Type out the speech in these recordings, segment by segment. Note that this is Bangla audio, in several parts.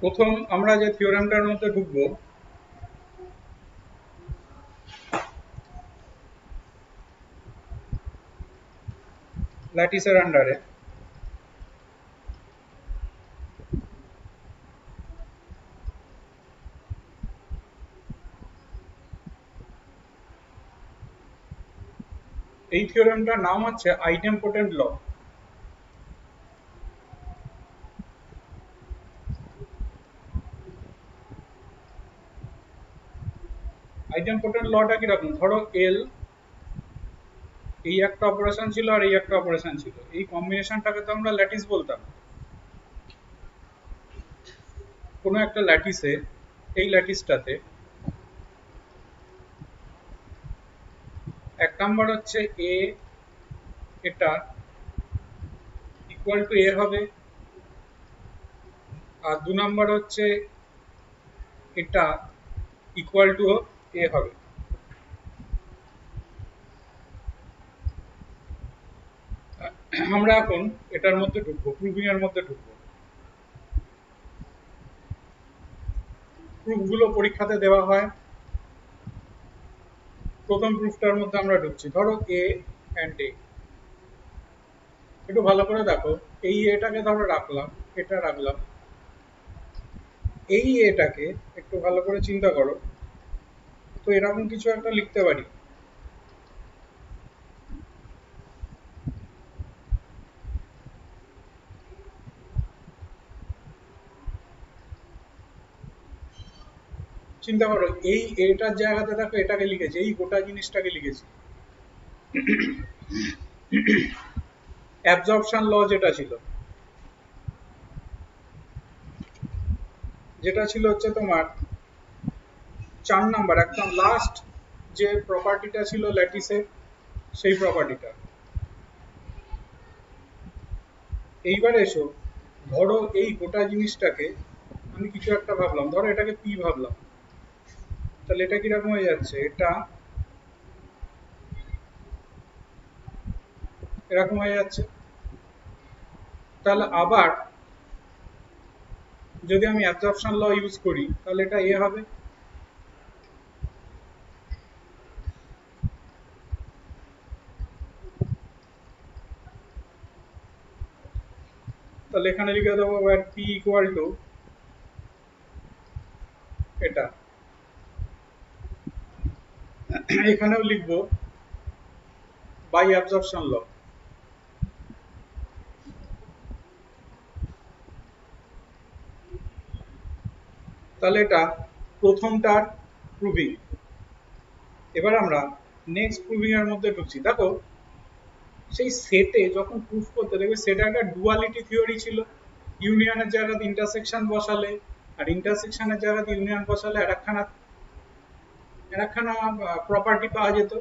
প্রথম আমরা যে থিওরেমটার মধ্যে ঢুকবো ল্যাটিসের আন্ডারে, এই থিওরেমটার নাম হচ্ছে আইডেমপোটেন্ট ল। আইডেমপোটেন্ট লটা কিরকম, ধরো এল, এই একটা অপারেশন ছিল আর এই একটা অপারেশন ছিল, এই কম্বিনেশনটাকে তো আমরা ল্যাটিস বলতাম। কোনো একটা ল্যাটিসে, এই ল্যাটিসটাতে এক নাম্বার হচ্ছে এ, এটা ইকুয়াল টু এ হবে, আর দু নাম্বার হচ্ছে এটা ইকুয়াল টু এ হবে। আমরা এখন এটার মধ্যে ঢুকবো, প্রুভিং এর মধ্যে ঢুকবো। প্রুফগুলো পরীক্ষাতে দেওয়া হয়। প্রথম প্রুফটার মধ্যে আমরা ঢুকছি, ধরো এ অ্যান্ড এ। একটু ভালো করে দেখো, এই এটাকে ধরো রাখলাম, এটা রাখলাম, এই এটাকে একটু ভালো করে চিন্তা করো, তো এরকম কিছু একটা লিখতে পারি। চিন্তা করো, এই এটার জায়গাতে দেখো এটাকে লিখেছি, এই গোটা জিনিসটাকে লিখেছি। অ্যাবজর্পশন ল যেটা ছিল, যেটা ছিল হচ্ছে তোমার 4 নাম্বার, একদম লাস্ট যে প্রপার্টিটা ছিল ল্যাটিসের, সেই প্রপার্টিটা। এইবার এসো, ধরো এই গোটা জিনিসটাকে আমি কিছু একটা ভাবলাম, ধরো এটাকে পি ভাবলাম, তাহলে এটা কিরকম হয়ে যাচ্ছে, এটা এরকম হয়ে যাচ্ছে। তাহলে আবার যদি আমি অ্যাবজর্পশন ল ইউজ করি, তাহলে এটা এ হবে। তাহলে এখানে লিখে দেবো এবার পি ইকুয়াল টু এটা, এখানেও লিখবো বাই অ্যাবজর্পশন ল। তাহলে এটা প্রথমটার প্রুভিং। এবার আমরা নেক্সট প্রুভিং এর মধ্যে ঢুকছি। দেখো, সেই সেটে যখন প্রুফ করতে দেখবে, সেটা একটা ডুয়ালিটি থিওরি ছিল। ইউনিয়নের জায়গাতে ইন্টারসেকশন বসালে, আর ইন্টারসেকশনের জায়গাতে ইউনিয়ন বসালে আর একখানা প্রপার্টি পাওয়া যেত।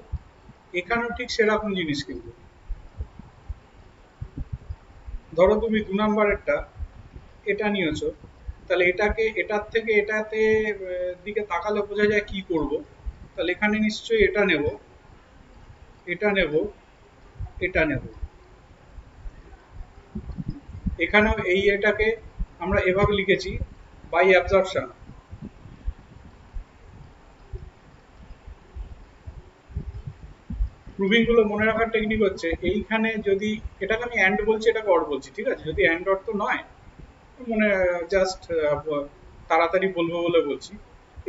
এখানেও ঠিক সেরকম জিনিস, কিন্তু ধরো তুমি দু নাম্বারেরটা এটা নিয়েছো, তাহলে এটাকে এটার থেকে এটাতে দিকে তাকালে বোঝা যায় কি করব। তাহলে এখানে নিশ্চয়ই এটা নেব, এটা নেব, এটা নেব। এখানেও এই এটাকে আমরা এভাবে লিখেছি বাই অ্যাবজর্পশন। প্রুভিং গুলো মনে রাখার টেকনিক হচ্ছে, এইখানে যদি এটাকে আমি অ্যান্ড বলছি, এটাকে অর বলছি, ঠিক আছে? যদি অ্যান্ড অর তো নয়, মনে জাস্ট তাড়াতাড়ি বলবো বলে বলছি।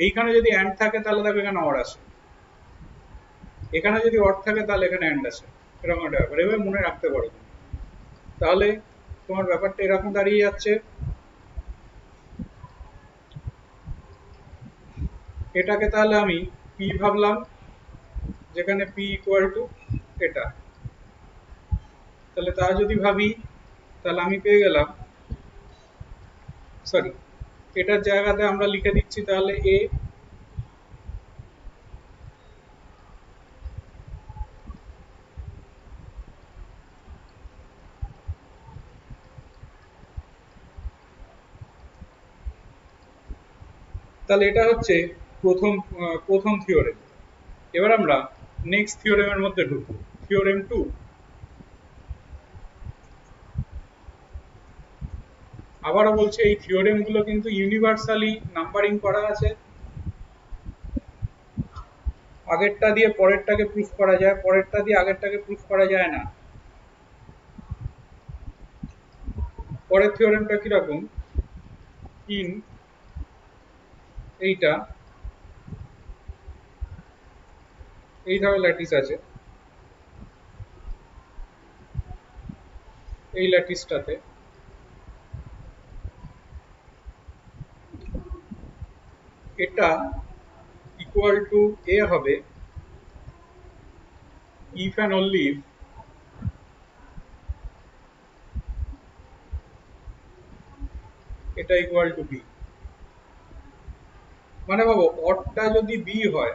এইখানে যদি অ্যান্ড থাকে তাহলে দেখো এখানে অর আসে, এখানে যদি অর থাকে তাহলে এখানে অ্যান্ড আসে। এরকম একটা ব্যাপার, এভাবে মনে রাখতে পারো তুমি। তাহলে তোমার ব্যাপারটা এরকম দাঁড়িয়ে যাচ্ছে, এটাকে তাহলে আমি পি ভাবলাম, যেখানে পি ইকুয়াল টু এটা। তাহলে তা যদি ভাবি, তাহলে আমি পেয়ে গেলাম, সরি, এটার জায়গাতে আমরা লিখে দিচ্ছি তাহলে এ, তাহলে এটা হচ্ছে প্রথম প্রথম থিওরেম। এবার আমরা নেক্সট থিওরেমের মধ্যে ঢুকবো, থিওরেম 2। আবারও বলছে এই থিওরেম গুলো কিন্তু ইউনিভার্সালি নাম্বারিং করা আছে, আগেরটা দিয়ে পরেরটাকে প্রুফ করা যায়, পরেরটা দিয়ে আগেরটাকে প্রুফ করা যায় না। পরের থিওরেমটা কিরকম, ইন এইটা এই ধরো ল্যাটিস আছে, এই ল্যাটিসটাতে এটা ইকুয়াল টু এ হবে ইফ অ্যান্ড অনলি ইফ এটা ইকুয়াল টু বি। মানে ভাবো অডটা যদি বি হয়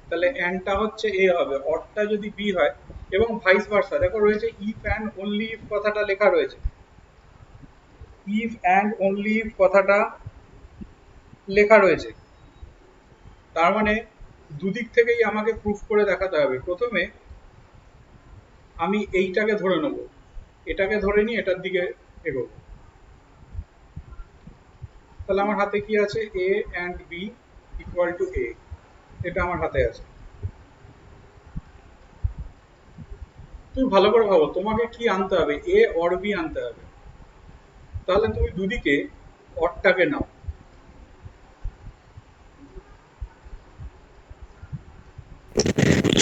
তাহলে অ্যান্ডটা হচ্ছে এ হবে, অডটা যদি বি হয়, এবং ভাইস ভার্সা। দেখো রয়েছে ইফ অ্যান্ড অনলি ইফ কথাটা লেখা রয়েছে, ইফ অ্যান্ড অনলি ইফ কথাটা লেখা রয়েছে। তার মানে দুদিক থেকেই আমাকে প্রুফ করে দেখাতে হবে। প্রথমে আমি এইটাকে ধরে নেব, এটাকে ধরে নিয়ে এটার দিকে এগোবো। তাহলে আমার হাতে কি আছে, এ অ্যান্ড বি ইকুয়াল টু এ, এটা আমার হাতে আছে। তুমি ভালো করে ভাবো তোমাকে কি আনতে হবে, এ অর বি আনতে হবে। তাহলে তুমি দুদিকে অরটাকে নাও।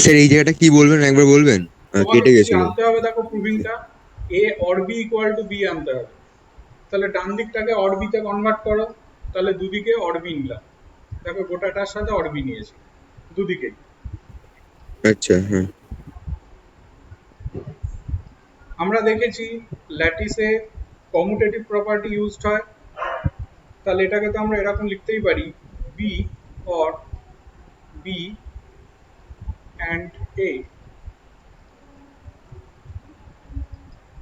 স্যার এই জায়গাটা কি বলবেন, একবার বলবেন? তোমাকে কেটে কি গেছিল। আনতে হবে, দেখো প্রুভিংটা A or B equal to B আনতে হবে। তাহলে ডান দিকটাকে অর বিতে কনভার্ট করো, তাহলে দুদিকে অর বি নিলাম। দেখো গোটাটার সাথে অর বি নিয়েছি দুদিকেই। আচ্ছা, হ্যাঁ। আমরা দেখেছি ল্যাটিসে কমিউটেটিভ প্রপার্টি ইউজড হয়, তাহলে এটাকে তো আমরা এরকম লিখতেই পারি, বি অর বি অ্যান্ড এ।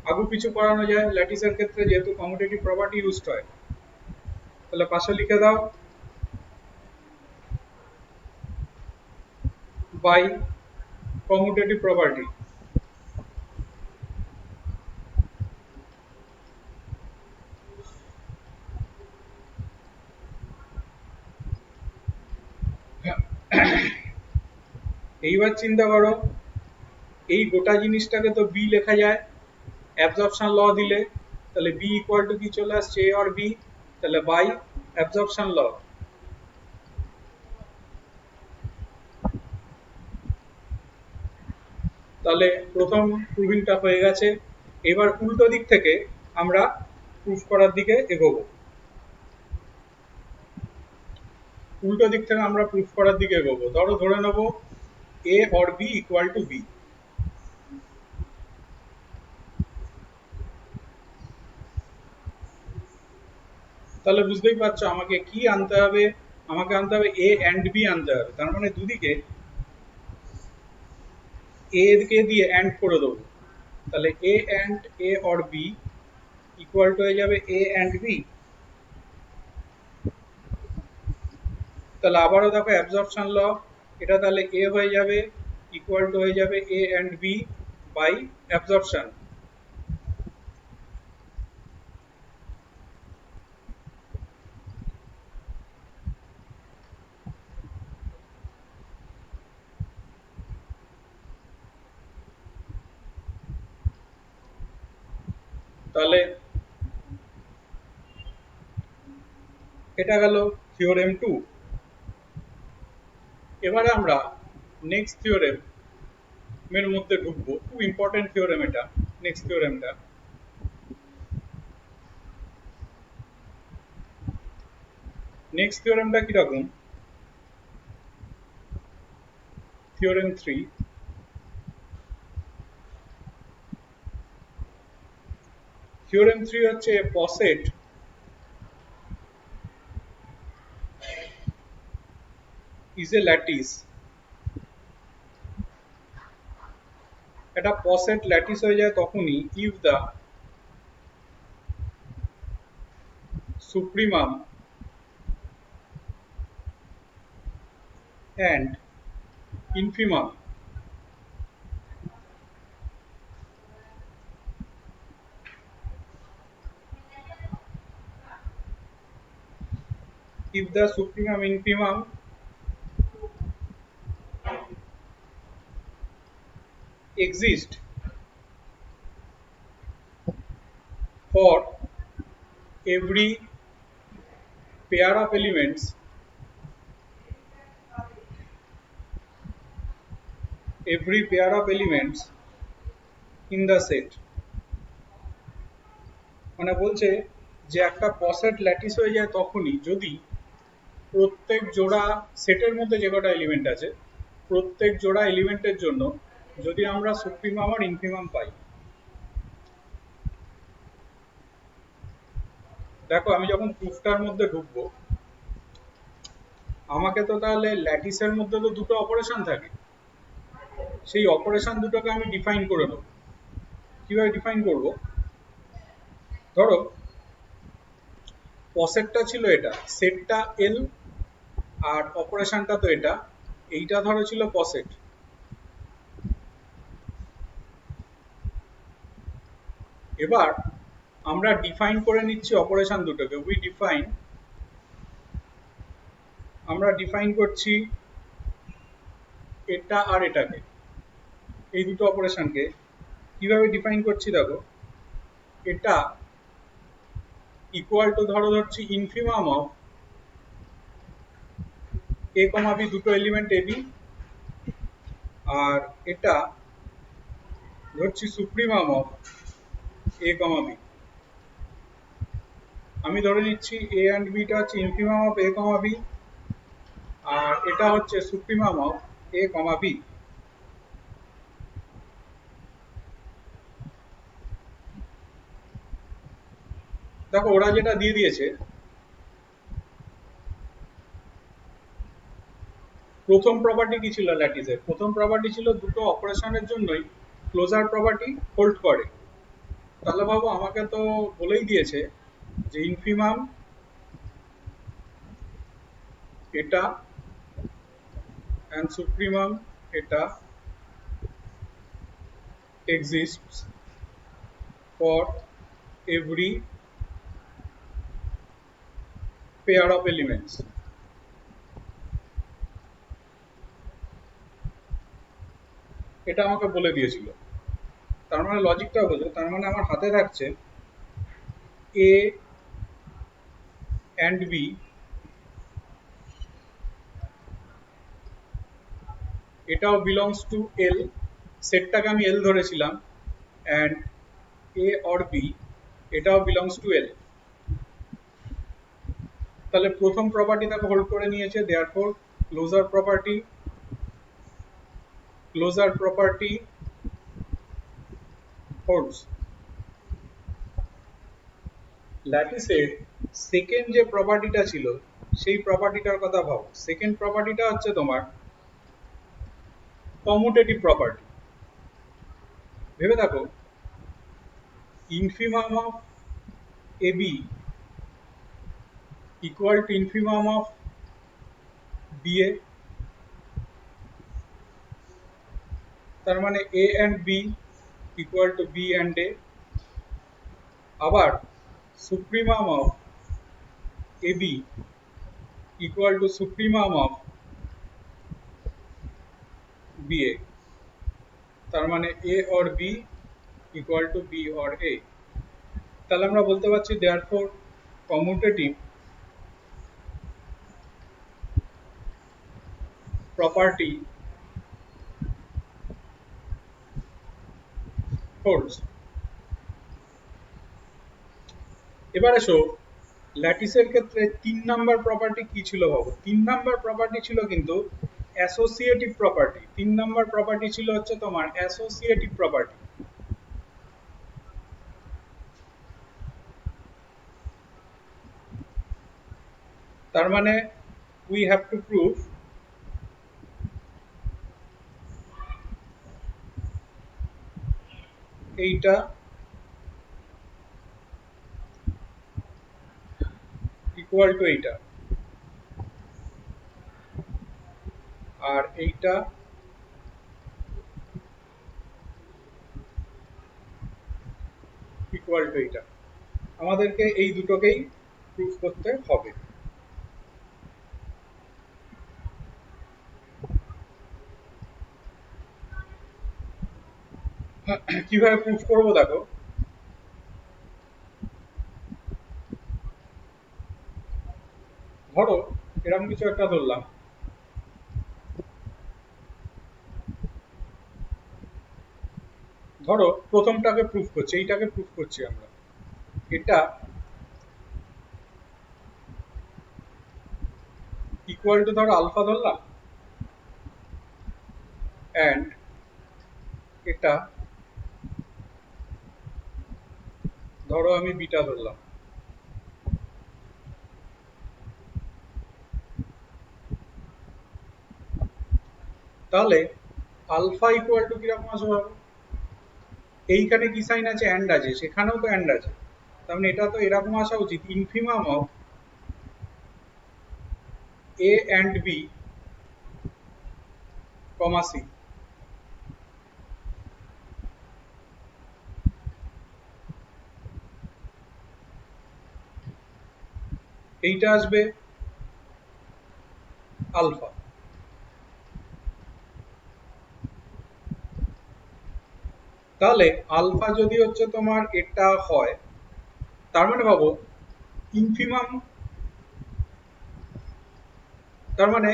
আগু পিছু করানো যায় ল্যাটিসের ক্ষেত্রে, যেহেতু কমিউটেটিভ প্রপার্টি ইউজড হয়। তাহলে পাশে লিখে দাও বাই কমিউটেটিভ প্রপার্টি। এইবার চিন্তা করো, এই গোটা জিনিসটাকে তো বি লেখা যায় অ্যাবজর্পশন ল দিলে। তাহলে বি ইকুয়াল টু কি চলে আসছে, এ অর বি, তাহলে বাই অ্যাবজর্পশন ল। তাহলে প্রথম প্রুভিংটা হয়ে গেছে। এবার উল্টো দিক থেকে আমরা প্রুফ করার দিকে এগোবো। উল্টো দিক থেকে আমরা প্রুফ করার দিকে এগোবো। ধরো ধরে নেব A or B equal to B. তাহলে বুঝতেই পারছো আমাকে কি আনতে হবে, আমাকে আনতে হবে এ অ্যান্ড বি আনতে হবে। তার মানে দুদিকে এ কে দিয়ে অ্যান্ড করে দেবো। তাহলে A and A or B equal to হয়ে যাবে এ অ্যান্ড বি। তাহলে আবারও দেখো অ্যাবজর্পশন ল, এটা তাহলে এ হয়ে যাবে ইকুয়াল টু হয়ে যাবে এ অ্যান্ড বি বাই অ্যাবজর্পশন। তাহলে এটা গেল থিওরেম 2। এবারে আমরা নেক্সট থিওরেম এর মধ্যে ঢুকবো, খুব ইম্পর্টেন্ট থিওরেম এটা। নেক্সট থিওরেমটা, নেক্সট থিওরেমটা কিরকম, থিওরেম 3। থিওরেম 3 হচ্ছে পসেট ইজ এ ল্যাটিস। এটা পসেট ল্যাটিস হয়ে যায় তখনই if the supremum and infimum the supremum infimum exist for every pair of elements in the set, মানে বলছে যে একটা পসেট ল্যাটিস হয়ে যায় তখনই যদি প্রত্যেক জোড়া সেটের মধ্যে যে কটা এলিমেন্ট আছে প্রত্যেক জোড়া এলিমেন্টের জন্য যদি আমরা সুপ্রিমাম আর ইনফিমাম পাই। দেখো আমি যখন প্রুফটার মধ্যে ঢুকবো আমাকে তো তাহলে ল্যাটিসের মধ্যে তো দুটো অপারেশন থাকে, সেই অপারেশন দুটোকে আমি ডিফাইন করে নেব। কিভাবে ডিফাইন করব? ধরো পসেটটা ছিল এটা, সেটটা এল আর অপারেশনটা তো এটা, এইটা ধরো ছিল পসেট। এবার আমরা ডিফাইন করে নিচ্ছি অপারেশন দুটোকে। আমরা ডিফাইন করছি এটা আর এটাকে, এই দুটো অপারেশনকে কিভাবে ডিফাইন করছি দেখো। এটা ইকুয়াল টু ধরছি infimum of A comma B, দুটো এলিমেন্ট এ বি, আর এটা ধরছি supremum of A comma B. আমি ধরে নিচ্ছি এ অ্যান্ড বিটা হচ্ছে infimum of A comma B, আর এটা হচ্ছে supremum of A comma B. দেখো ওরা যেটা দিয়ে দিয়েছে, প্রথম প্রপার্টি কি ছিল ল্যাটিসের? প্রথম প্রপার্টি ছিল দুটো অপারেশনের জন্যই ক্লোজার প্রপার্টি হোল্ড করে। তাহলে ভাবো আমাকে তো বলেই দিয়েছে যে ইনফিমাম এটা and supremum eta exists for every pair of elements. এটা আমাকে বলে দিয়েছিল। তার মানে লজিকটা বোঝো, তার মানে আমার হাতে থাকছে a and b এটাও বিলংস টু এল, সেটটাকে আমি এল ধরেছিলাম, অ্যান্ড এ অর বি এটাও বিলংস টু এল। তাহলে প্রথম প্রপার্টি তাকে হোল্ড করে নিয়েছে, দেয়ারফর ক্লোজার প্রপার্টি হোল্ডস। ল্যাটিসের সেকেন্ড যে প্রপার্টিটা ছিল সেই প্রপার্টিটার কথা ভাবো। সেকেন্ড প্রপার্টিটা হচ্ছে তোমার কমিউটেটিভ প্রপার্টি। ভেবে দেখো, infimum of A B equal to infimum of B A, তার মানে A and B equal to B and A. আবার supremum of A B equal to supremum of B A, তার মানে A or B equal to B or A. তাহলে আমরা বলতে পারছি দেয়ারফর কমিউটেটিভ প্রপার্টি হোল্ডস। এবার এসো ল্যাটিসের ক্ষেত্রে 3 নাম্বার প্রপার্টি কি ছিল ভাবো। 3 নাম্বার প্রপার্টি ছিল কিন্তু অ্যাসোসিয়েটিভ প্রপার্টি। 3 নাম্বার প্রপার্টি ছিল হচ্ছে তোমার অ্যাসোসিয়েটিভ প্রপার্টি। তার মানে উই হ্যাভ টু প্রুভ এইটা ইকুয়াল টু এইটা, আর এইটা ইকুয়াল টু এইটা। আমাদেরকে এই দুটোকেই প্রুফ করতে হবে। কিভাবে প্রুফ করব দেখো, ধরো এরকম কিছু একটা ধরলাম, ধরো প্রথমটাকে প্রুফ করছি, এইটাকে প্রুফ করছি আমরা, এটা ইকুয়াল টু ধরো আলফা ধরলাম, অ্যান্ড এটা ধরো আমি বিটা ধরলাম। তাহলে আলফা ইকুয়াল টু কিরকম আসবে ভাবো, এইখানে কি সাইন আছে, অ্যান্ড আছে, সেখানেও তো অ্যান্ড আছে, তার মানে এটা তো এরকম আসা উচিত, infimum of A and B comma C. এইটা আসবে আলফা। তাহলে আলফা যদি হচ্ছে তোমার এটা হয়, তার মানে ভাবো ইনফিমাম, তার মানে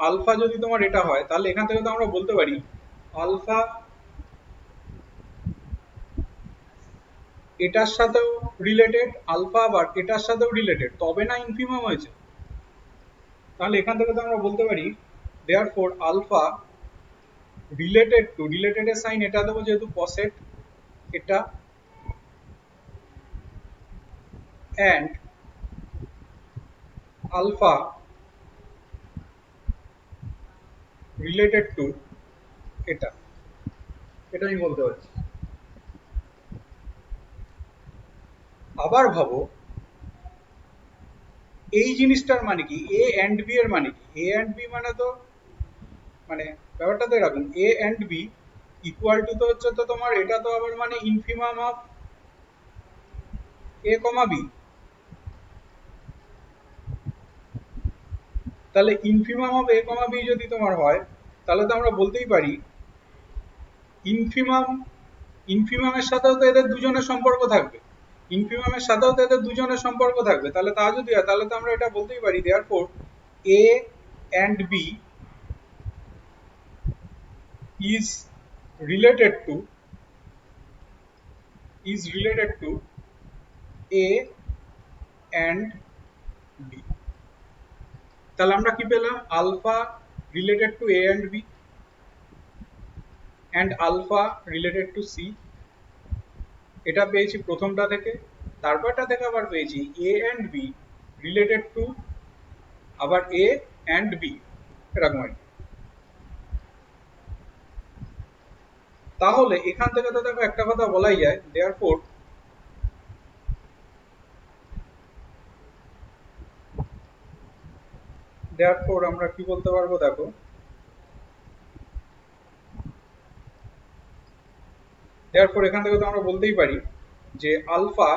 আলফা যদি তোমার এটা হয়, তাহলে এখান থেকে তো আমরা বলতে পারি আলফা এটার সাথেও রিলেটেড, আলফা আবার এটার সাথেও রিলেটেড, তবে না ইনফিমাম হয়েছে। তাহলে এখান থেকে তো আমরা বলতে পারি therefore alpha related to, related এর সাইন এটা দেবো যেহেতু কসেট এটা, অ্যান্ড আলফা রিলেটেড টু এটা, এটা আমি বলতে পারছি। আবার ভাবো এই জিনিসটার মানে কি, এ অ্যান্ড বি এর মানে কি, এ অ্যান্ড বি মানে তো মানে ব্যাপারটা তো এরকম, A and B equal to তো হচ্ছে তো তোমার এটা তো আবার মানে infimum of A comma B. তাহলে infimum of A comma B যদি তোমার হয়, তাহলে তো আমরা বলতেই পারি ইনফিমাম, ইনফিমামের সাথেও তো এদের দুজনের সম্পর্ক থাকবে, ইনফিমামের সাথেও তো এদের দুজনের সম্পর্ক থাকবে, তাহলে তা যদি হয় তাহলে তো আমরা এটা বলতেই পারি therefore A and B is related to, is related to A and B. তাহলে আমরা কি পেলাম, alpha related to A and B and alpha related to C, এটা পেয়েছি প্রথমটা থেকে। তারপরটা থেকে আবার পেয়েছি A and B related to আবার এ অ্যান্ড বি, এরকম আর কি। তাহলে এখান থেকে তো দেখো একটা কথা বলাই যায়, দেয়ারফোর দেয়ারফোর আমরা কি বলতে পারবো দেখো, দেয়ারফোর এখান থেকে তো আমরা বলতেই পারি যে আলফা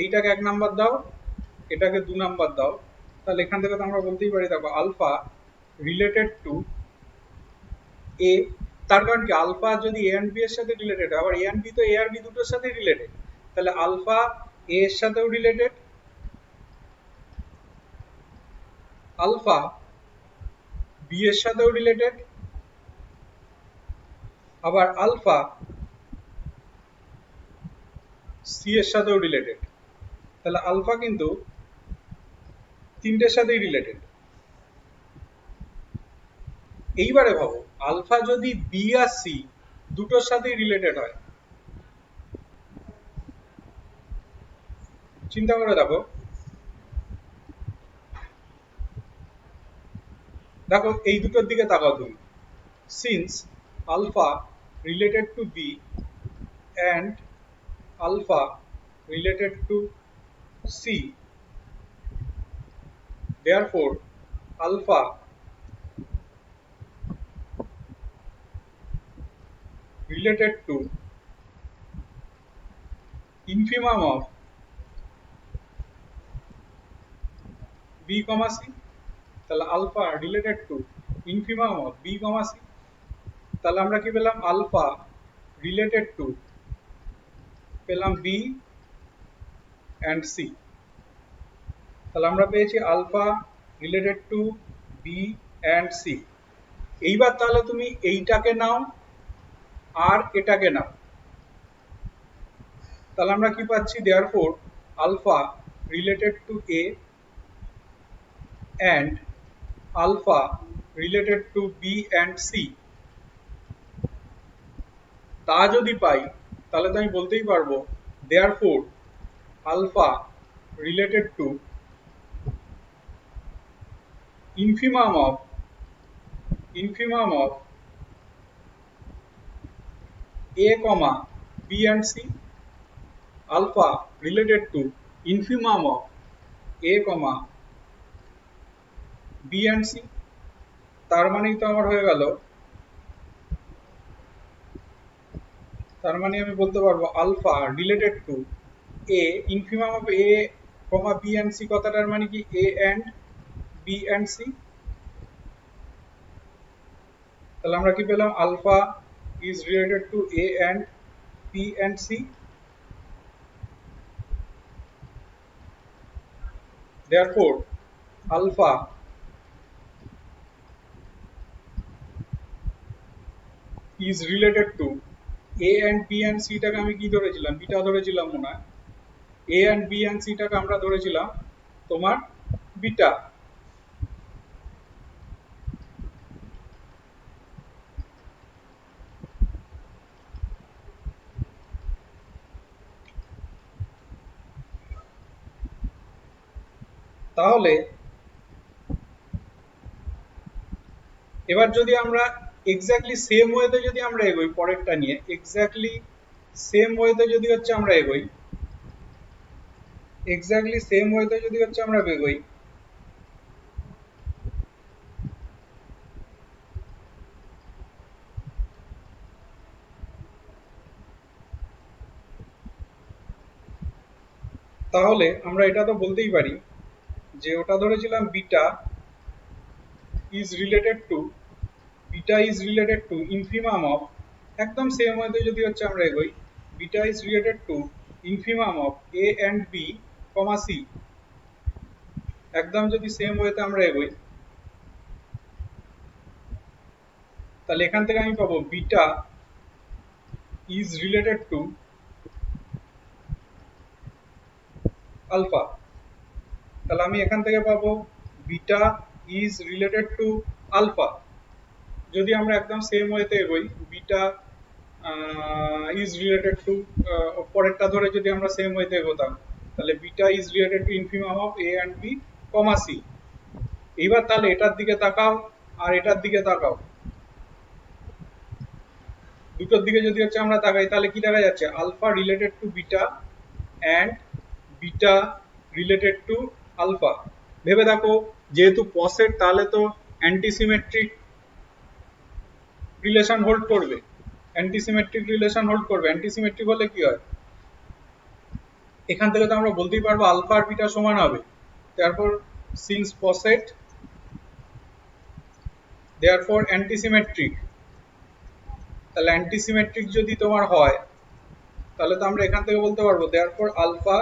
এইটাকে 1 নাম্বার দাও, এটাকে 2 নাম্বার দাও, তাহলে এখান থেকে তো আমরা বলতেই পারি দেখো আলফা রিলেটেড টু এ, তার কারণ কি আলফা যদি এ অ্যান্ড বি এর সাথে রিলেটেড, আবার এ অ্যান্ড বি তো এ আর বি দুটোর সাথে রিলেটেড, তাহলে আলফা এ এর সাথেও রিলেটেড, আলফা বি এর সাথেও রিলেটেড, আবার আলফা সি এর সাথেও রিলেটেড। তাহলে আলফা কিন্তু তিনটের সাথেই রিলেটেড। এইবারে ভাবো আলফা যদি বি আর সি দুটোর সাথেই রিলেটেড হয়, চিন্তা করে দেখো, দেখো এই দুটোর দিকে তাকাও তুমি, since alpha related to B and alpha related to C, therefore alpha related to infimum of b comma c, তাহলে alpha related to infimum of B comma C. তাহলে আমরা কি পেলাম, আলফা রিলেটেড টু পেলাম বি অ্যান্ড সি। তাহলে আমরা পেয়েছি alpha related to B and C. এইবার তাহলে তুমি এইটাকে নাও আর এটাকে নাও, তাহলে আমরা কি পাচ্ছি, therefore alpha related to A and alpha related to B and C. তা যদি পাই তাহলে তো আমি বলতেই পারবো therefore alpha related to infimum of a comma b and c, alpha related to infimum of a comma b and c। তার মানেই তো আমার হয়ে গেল, তার মানে আমি বলতে পারবো alpha related to a infimum of a comma b and c কথাটার মানে কি a and b and c। তাহলে আমরা কি পেলাম, alpha is related to a and b and c, therefore alpha is related to a and b and c টাকে আমি কি ধরেছিলাম, বিটা ধরেছিলাম মনে হয়, a and b and c টাকে আমরা ধরেছিলাম তোমার বিটা। তাহলে এবার যদি আমরা এক্স্যাক্টলি সেম ওয়েতে যদি আমরা এগোই, পরেরটা নিয়ে এক্স্যাক্টলি সেম ওয়েতে যদি হচ্ছে আমরা এগোই, এক্স্যাক্টলি সেম ওয়েতে যদি হচ্ছে আমরা এগোই, তাহলে আমরা এটা তো বলতেই পারি যে ওটা ধরেছিলাম beta is related to infimum of, একদম সেম ওয়েতে যদি হচ্ছে আমরা এগোই, beta is related to infimum of A and B comma C. একদম যদি সেম ওয়েতে আমরা এগোই তাহলে এখান থেকে আমি পাবো beta is related to alpha. তাহলে আমি এখান থেকে পাবো beta is related to alpha. যদি আমরা একদম সেম ওয়েতে এগোই, বিটা ইজ রিলেটেড টু, পরেরটা ধরে যদি আমরা সেম ওয়েতে এগোতাম তাহলে beta is related to infimum of A and B comma C. এইবার তাহলে এটার দিকে তাকাও আর এটার দিকে তাকাও, দুটোর দিকে যদি হচ্ছে আমরা তাকাই তাহলে কি দেখা যাচ্ছে, alpha related to beta and beta related to alpha. ভেবে দেখো, যেহেতু পসেট তাহলে তো অ্যান্টিসিমেট্রিক রিলেশন হোল্ড করবে, অ্যান্টিসিমেট্রিক রিলেশন হোল্ড করবে। অ্যান্টিসিমেট্রিক হলে কি হয়, এখান থেকে তো আমরা বলতেই পারবো আলফা আর বিটা সমান হবে। তারপর সিন্স পসেট দেয়ারফর অ্যান্টিসিমেট্রিক, তাহলে অ্যান্টিসিমেট্রিক যদি তোমার হয় তাহলে তো আমরা এখান থেকে বলতে পারবো therefore alpha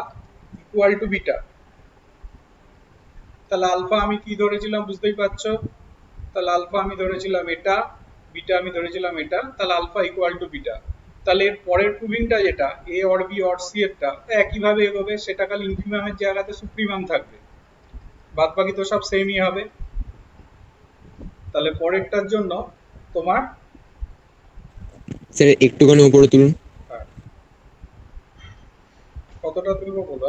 equal to beta. তাহলে আলফা আমি কি ধরেছিলাম বুঝতেই পারছো, তাহলে আলফা আমি ধরেছিলাম এটা, বিটা আমি ধরেছিলাম এটা, তাহলে আলফা ইকুয়াল টু বিটা। তাহলে এর পরের প্রুভিংটা যেটা এ অর বি অর সি এরটা একইভাবে এগোবে, সেটা খালি ইনফিমামের জায়গাতে সুপ্রিমাম থাকবে, বাদ বাকি তো সব সেমই হবে। তাহলে পরেরটার জন্য তোমার স্যার একটুখানি উপরে তুলুন। কতটা তুলবো বলো?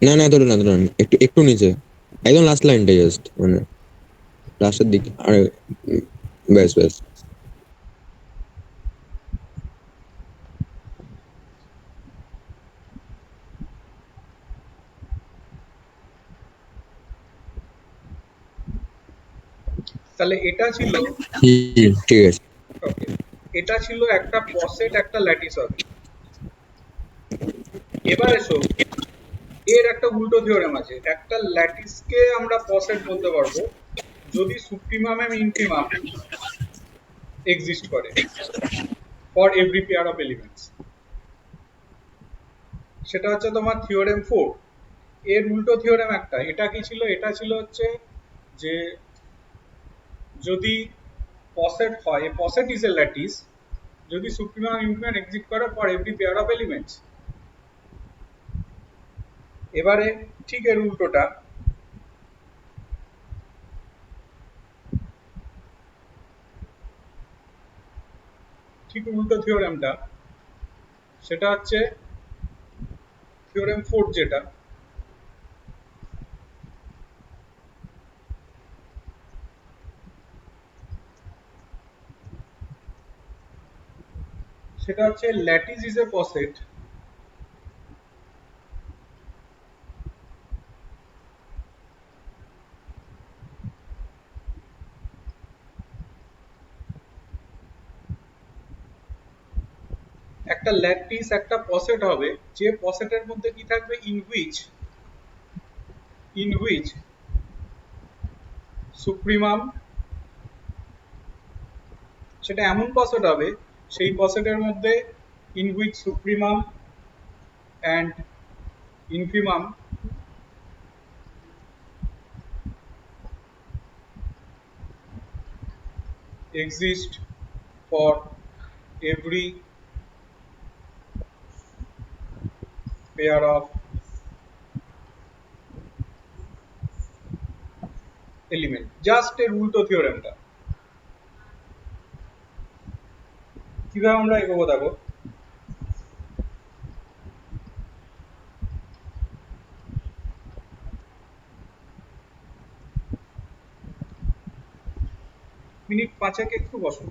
না না ধরুন না ধরুন, একটু একটু নিচে, একদম লাস্ট লাইনটা জাস্ট, মানে লাস্টের দিকে। আর ব্যাস ব্যাস। তাহলে এটা ছিল, ঠিক আছে। ওকে, এটা ছিল একটা পসেট একটা ল্যাটিস হবে। এবার এসো, এর একটা উল্টো থিওরেম আছে। একটা ল্যাটিসকে আমরা পসেট বলতে পারবো যদি সুপ্রিমাম এবং ইনফিমাম এক্সিস্ট করে। For every pair of elements. সেটা হচ্ছে তোমার থিওরেম 4। এর উল্টো থিওরেম একটা, এটা কি ছিল, এটা ছিল হচ্ছে যে যদি পসেট হয়, পসেট ইজ এ ল্যাটিস যদি সুপ্রিমাম ইনফিনিমাম এক্সিস্ট করে for every pair of elements. এবারে ঠিক এর উল্টোটা, ঠিক উল্টো থিওরেমটা, সেটা হচ্ছে থিওরেম 4 যেটা, সেটা হচ্ছে ল্যাটিস ইজ এ পসেট একটা ল্যাটিস একটা পসেট হবে, যে পসেটের মধ্যে কি থাকবে, ইন হুইচ সুপ্রিমাম, সেটা এমন পসেট হবে সেই পসেটের মধ্যে in which supremum and infimum exist for every pair of element। Just এর উল্টো থিওরেমটা। কিভাবে আমরা এগোবো দেখো, মিনিট 5 একটু বসো।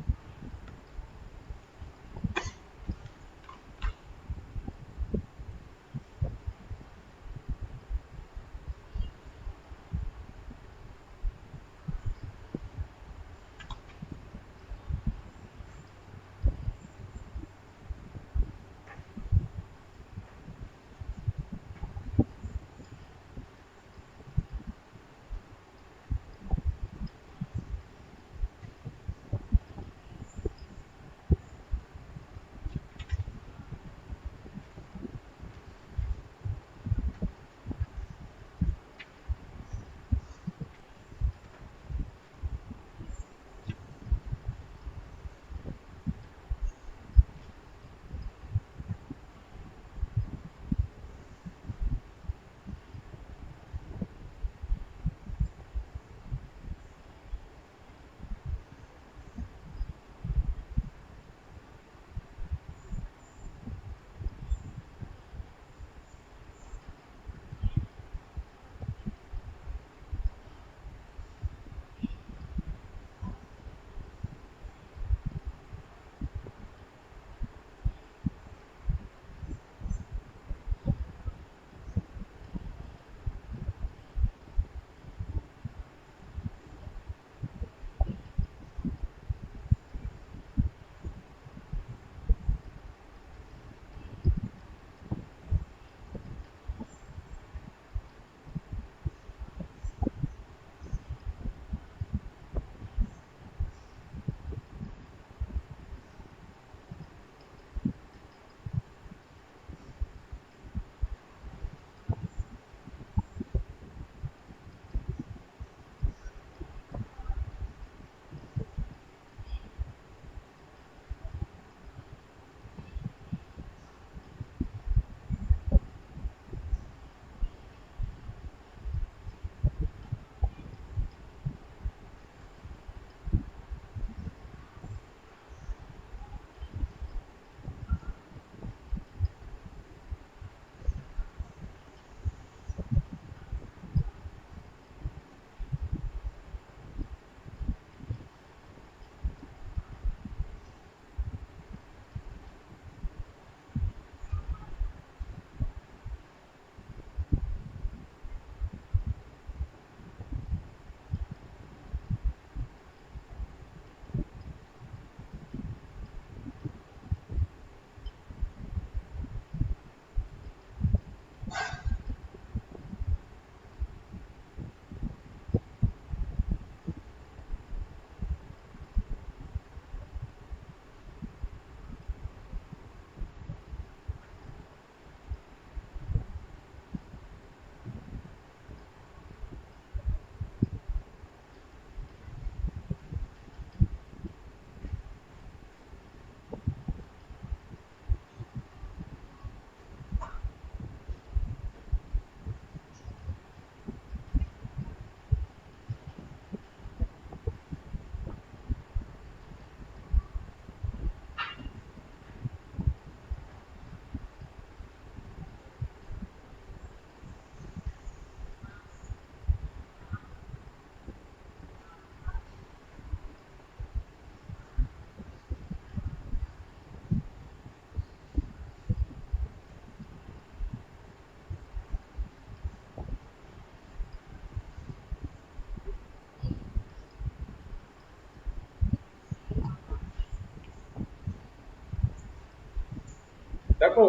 দেখো,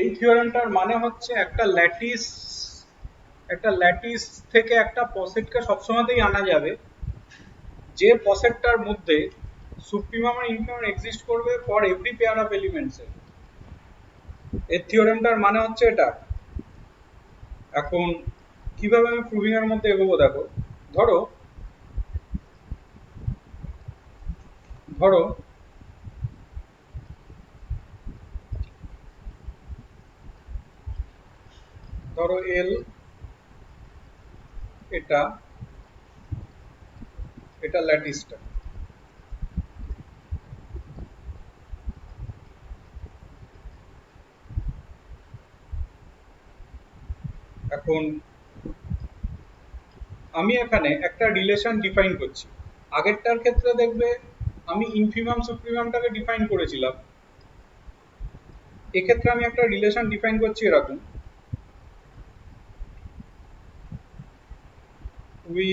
এই থিওরেমটার মানে হচ্ছে একটা ল্যাটিস থেকে একটা পসেটকে সবসময়তেই আনা যাবে যে পসেটটার মধ্যে সুপ্রিমাম আর ইনফিমাম এক্সিস্ট করবে for every pair of elements. এর থিওরেমটার মানে হচ্ছে এটা। এখন কিভাবে আমি প্রুভিং এর মধ্যে এগোবো দেখো, ধরো ধরো ধরো এল এটা এটা ল্যাটিসটা। এখন আমি এখানে একটা রিলেশন ডিফাইন করছি। আগেরটার ক্ষেত্রে দেখবে আমি ইনফিমাম সুপ্রিমামটাকে ডিফাইন করেছিলাম, এক্ষেত্রে আমি একটা রিলেশন ডিফাইন করছি এরকম, we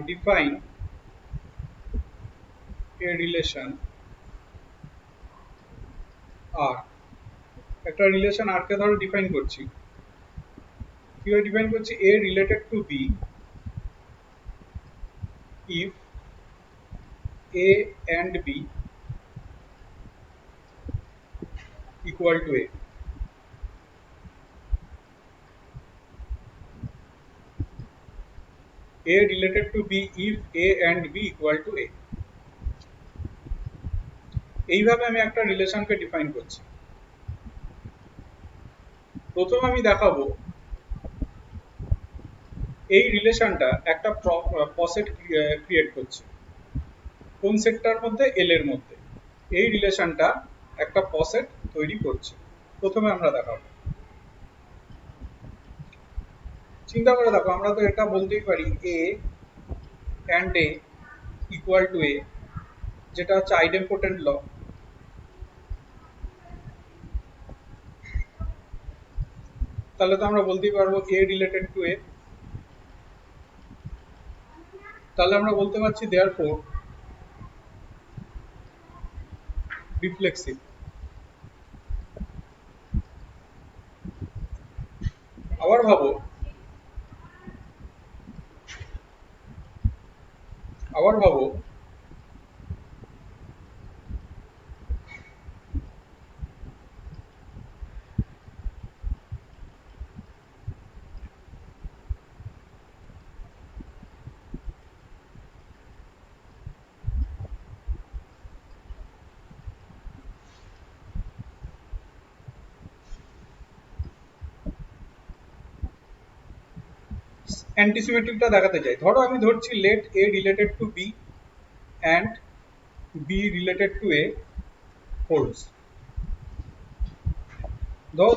define a relation R, একটা রিলেশন R কে ধরো ডিফাইন করছি। কিভাবে ডিফাইন করছি? A related to B if A and B equal to A। A related to B if A and B equal to A। এইভাবে আমি একটা রিলেশনকে ডিফাইন করছি। প্রথম আমি দেখাবো এই রিলেশনটা একটা পসেট ক্রিয়েট করছে কোন সেটটার মধ্যে? এল এর মধ্যে। এই রিলেশনটা একটা পসেট তৈরি করছে। প্রথমে আমরা দেখাবো, চিন্তা করে দেখো, আমরা তো এটা বলতেই পারি A and A equal to এ, যেটা হচ্ছে আইডেম্পোটেন্ট ল। তাহলে তো আমরা বলতেই পারবো এ রিলেটেড টু এ। তাহলে আমরা বলতে পারছি দেয়ারফর রিফ্লেক্সিভ। আবার ভাবো আবার ভাবো অ্যান্টিসিমেট্রিকটা দেখাতে চাই। ধরো আমি ধরছি let A related to B and B related to A holds.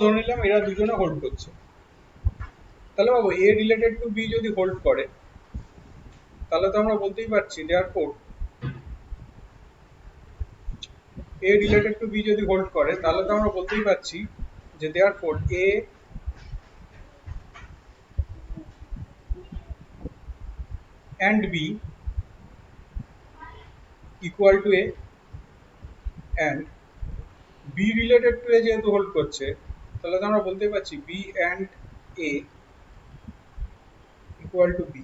ধরে নিলাম এরা দুজনে হোল্ড করছে। তাহলে ভাবো এ রিলেটেড টু বি যদি হোল্ড করে, তাহলে তো আমরা বলতেই পারছি therefore A related to B যদি হোল্ড করে, তাহলে তো আমরা বলতেই পারছি যে therefore A and B equal to A, and B related to A যেহেতু হোল্ড করছে, তাহলে তো আমরা বলতে পারছি B and A equal to B।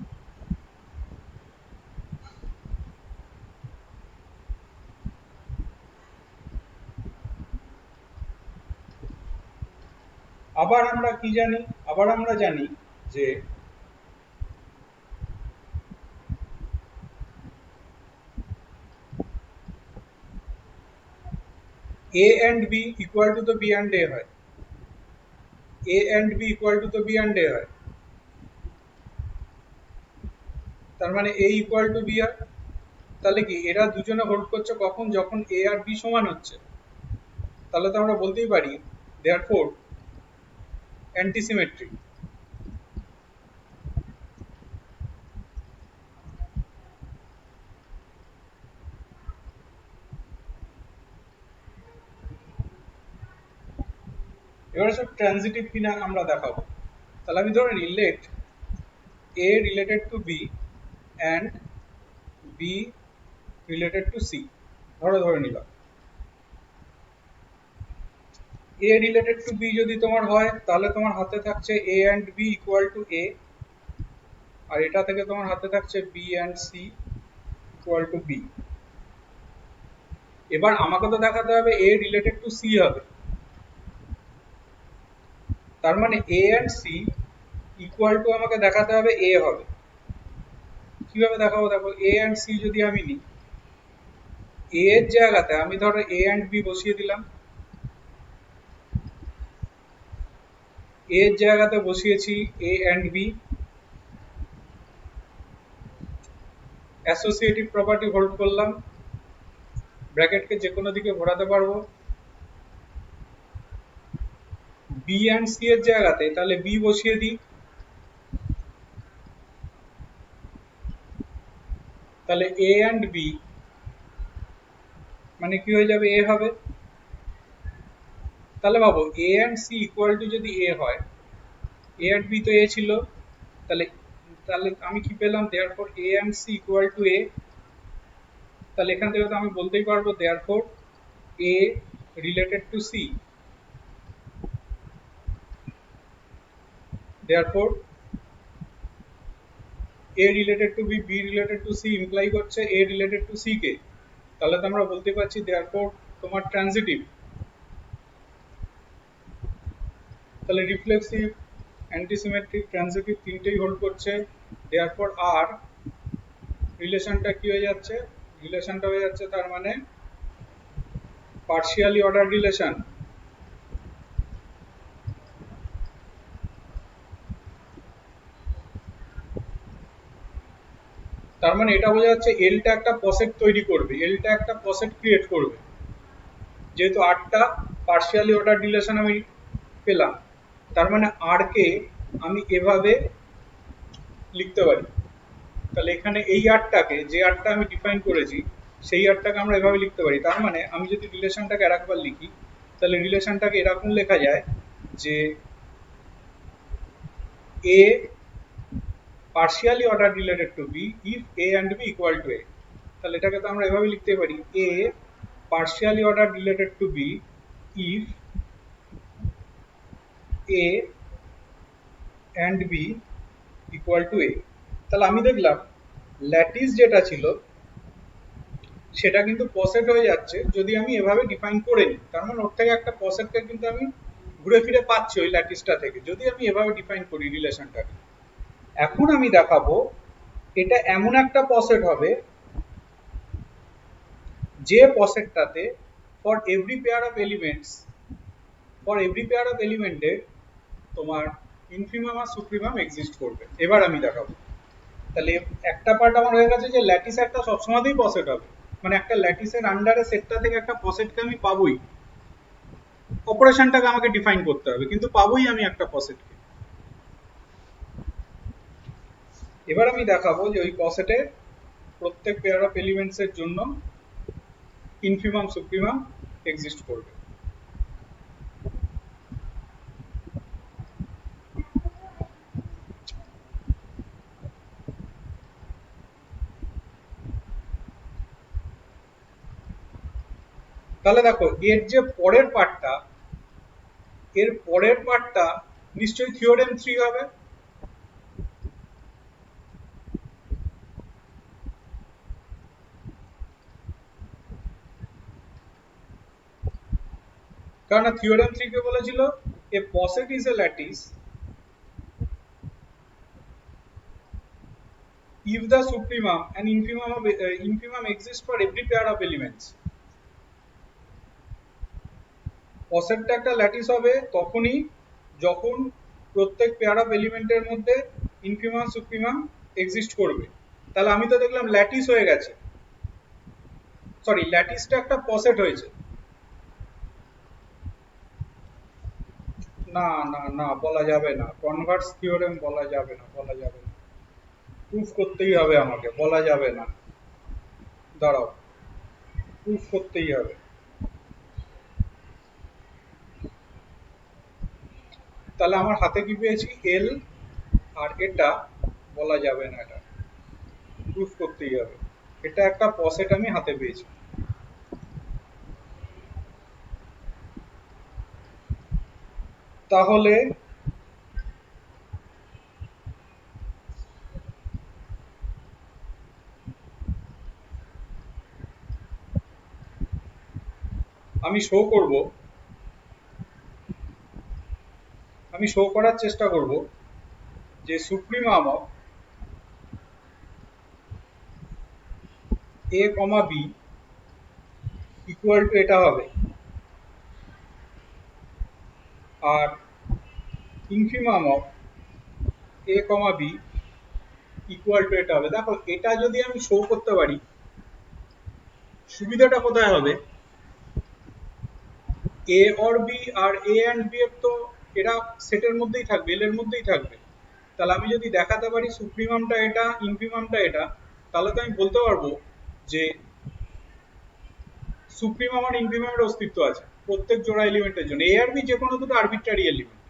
আবার আমরা কি জানি? আবার আমরা জানি যে A and B equal to the B and A হয়। A and B equal to the B and A হয়, তার মানে A equal to B হয়। তাহলে কি এরা দুজনে হোল্ড করছে কখন? যখন A আর B সমান হচ্ছে। তাহলে তো আমরা বলতেই পারি therefore অ্যান্টিসিমেট্রিক। এবারে সব ট্রানজিটিভ কিনা আমরা দেখাবো। তাহলে আমি ধরে নিই late A related to B and B related to C। ধরে নিলাম এ রিলেটেড টু বি যদি তোমার হয় তাহলে তোমার হাতে থাকছে A and B equal to A, আর এটা থেকে তোমার হাতে থাকছে B and C equal to B. এবার আমাকে তো দেখাতে হবে এ রিলেটেড টু সি হবে, তার মানে A and C equal two আমাকে দেখাতে হবে এ হবে। কিভাবে দেখাবো? দেখো, এ অ্যান্ড সি যদি আমি নিই, এ এর জায়গাতে আমি ধরো এ অ্যান্ড বি বসিয়ে দিলাম, এ এর জায়গাতে বসিয়েছি A and B, associative property hold করলাম, ব্র্যাকেটকে যে কোনো দিকে ঘোরাতে পারবো। বি অ্যান্ড সি এর জায়গাতে তাহলে বি বসিয়ে দিই, তাহলে এ অ্যান্ড বি মানে কি হয়ে যাবে? এ হবে। তাহলে ভাবো এ অ্যান্ড সি ইকুয়াল টু যদি এ হয়, এ অ্যান্ড বি তো এ ছিল, তাহলে তাহলে আমি কি পেলাম? Therefore A and C equal to A. তাহলে এখান থেকে তো আমি বলতেই পারবো therefore A related to C, therefore A related to B, B related to C imply করছে এ রিলেটেড টু সি কে। তাহলে তো আমরা বলতে পারছি দেয়ারফর তোমার ট্রানজিটিভ, তাহলে রিফ্লেক্সিভ, অ্যান্টিসিমেট্রিক, ট্রানজিটিভ তিনটেই হোল্ড করছে। দেয়ারফর আর রিলেশনটা কি হয়ে যাচ্ছে? রিলেশনটা হয়ে যাচ্ছে তার মানে পার্শিয়ালি অর্ডার রিলেশন। তার মানে এটা বোঝা যাচ্ছে এলটা একটা পসেট তৈরি করবে, এলটা একটা পসেট ক্রিয়েট করবে, যেহেতু আরটা পার্শিয়ালি অর্ডার রিলেশন আমি পেলাম। তার মানে আর কে আমি এভাবে লিখতে পারি। তাহলে এখানে এই আরটাকে, যে আরটা আমি ডিফাইন করেছি সেই আরটাকে আমরা এভাবে লিখতে পারি। তার মানে আমি যদি রিলেশনটাকে আরেকবার লিখি, তাহলে রিলেশনটাকে এরকম লেখা যায় যে এ partially ordered related to b if a and b equal to a। তাহলে এটাকে তো আমরা এভাবে লিখতে পারি a partially ordered related to b if a and b equal to a। তাহলে আমি দেখলাম ল্যাটিস যেটা ছিল সেটা কিন্তু পসেট হয়ে যাচ্ছে যদি আমি এভাবে ডিফাইন করে নিই। তার মানে ওর থেকে একটা পসেটকে কিন্তু আমি ঘুরে ফিরে পাচ্ছি ওই ল্যাটিসটা থেকে, যদি আমি এভাবে ডিফাইন করি রিলেশনটাকে। এখন আমি দেখাবো এটা এমন একটা পসেট হবে যে পসেটটাতে ফর এভরি পেয়ার অফ এলিমেন্টের তোমার ইনফিমাম আর সুপ্রিমাম এক্সিস্ট করবে। এবার আমি দেখাবো। তাহলে একটা পার্ট আমার হয়ে গেছে যে ল্যাটিস একটা সবসময়তেই পসেট হবে, মানে একটা ল্যাটিসের আন্ডারে সেটটা থেকে একটা পসেটকে আমি পাবোই, অপারেশনটাকে আমাকে ডিফাইন করতে হবে কিন্তু পাবোই আমি একটা পসেটকে। এবার আমি দেখাবো যে ওই পসেটে প্রত্যেক পেয়ার অফ এলিমেন্টস এর জন্য ইনফিমাম সুপ্রিমাম এক্সিস্ট করবে। তাহলে দেখো এর যে পরের পার্টটা, এর পরের পার্টটা নিশ্চয়ই থিওরেম 3 হবে। কারণ থিওরেম 3 কে বলেছিল a poset is a lattice if the supremum and infimum exists for every pair of elements। পসেটটা একটা ল্যাটিস হবে তখনই যখন প্রত্যেক পেয়ার অফ এলিমেন্টের মধ্যে ইনফিমাম সুপ্রিমাম এক্সিস্ট করবে। তাহলে আমি তো দেখলাম ল্যাটিস হয়ে গেছে, সরি ল্যাটিসটা একটা পসেট হয়েছে। না না না, বলা যাবে না, কনভার্স থিওরেম বলা যাবে না, বলা যাবে না, প্রুফ করতেই হবে আমাকে, বলা যাবে না, দাঁড়াও, প্রুফ করতেই হবে। তাহলে আমার হাতে কি পেয়েছি? এল, আর এটা বলা যাবে না, এটা প্রুফ করতেই হবে। এটা একটা পসেট আমি হাতে পেয়েছি। তাহলে আমি শো করার চেষ্টা করব যে supremum of A comma B equal to এটা হবে, আর infimum of A comma B equal to এটা হবে। দেখো এটা যদি আমি শো করতে পারি, সুবিধাটা কোথায় হবে, এ অর বি আর এ অ্যান্ড বি এর তো এরা সেটের মধ্যেই থাকবে, এল এর মধ্যেই থাকবে। তাহলে আমি যদি দেখাতে পারি সুপ্রিমামটা এটা, ইনফিমামটা এটা, তাহলে তো আমি বলতে পারবো যে সুপ্রিমাম আর ইনফিমামের অস্তিত্ব আছে প্রত্যেক জোড়া এলিমেন্টের জন্য। এ আর বি যে কোনো দুটো আরবিট্রারি এলিমেন্ট।